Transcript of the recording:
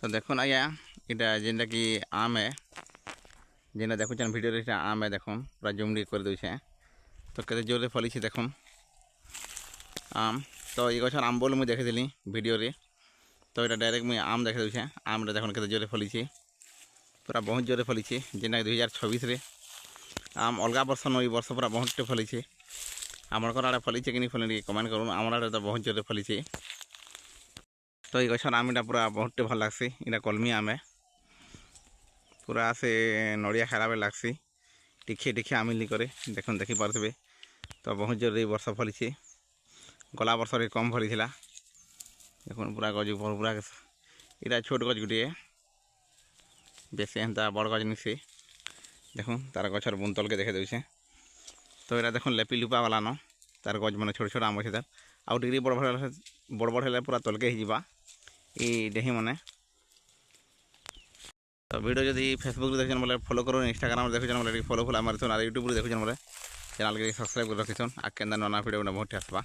तो देखो आज्ञा इटा जेनटा कि आम है जेना देखुन भिडियो आम है देखो पूरा जुमड़ी कर दूचे तो केते जोरे फली देख आम तो ये गछर आम बोल मुझे देखी भिडियो रे तो ये डायरेक्ट मुझे आम देखे दूचे आम देख केते जोरे फली पूरा बहुत जोरे फली जेना 2026 आम अलग वर्ष न वर्ष पूरा बहुत फली आमर आड़े फली कि नहीं फली कमेंट करूँ आम आड़े तो बहुत जोरे फली तो ये गछर आम इटा पूरा बहुत भल लगसी इटा कलमी आम है पूरा से नड़िया खाला बेल लगसी टिखे टिखे आमिली करे देखुन देखी पारे तो बहुत जोर वर्ष फली गला वर्ष कम फली देखुन पूरा गज पूरा इटा छोट गज गुटे बेसी एंता बड़ गज नहीं देखुन तार गछर बुंतल के देखे दूचे तो ये देखुन लेपी लुपा वाला न तार गज मैंने छोट छोट आम अच्छे तार आउ डिग्री बड़ बड़ है पूरा तलके ही ये डेही मैंने तो वीडियो जब फेसबुक देखुन बोले फॉलो करो इंस्टाग्राम देखुन बोले फॉलो फॉलो मारी यूट्यूब देखुन बोले चैनल के सब्सक्राइब कर रखी आगे नुआ वीडियो बहुत आसवा।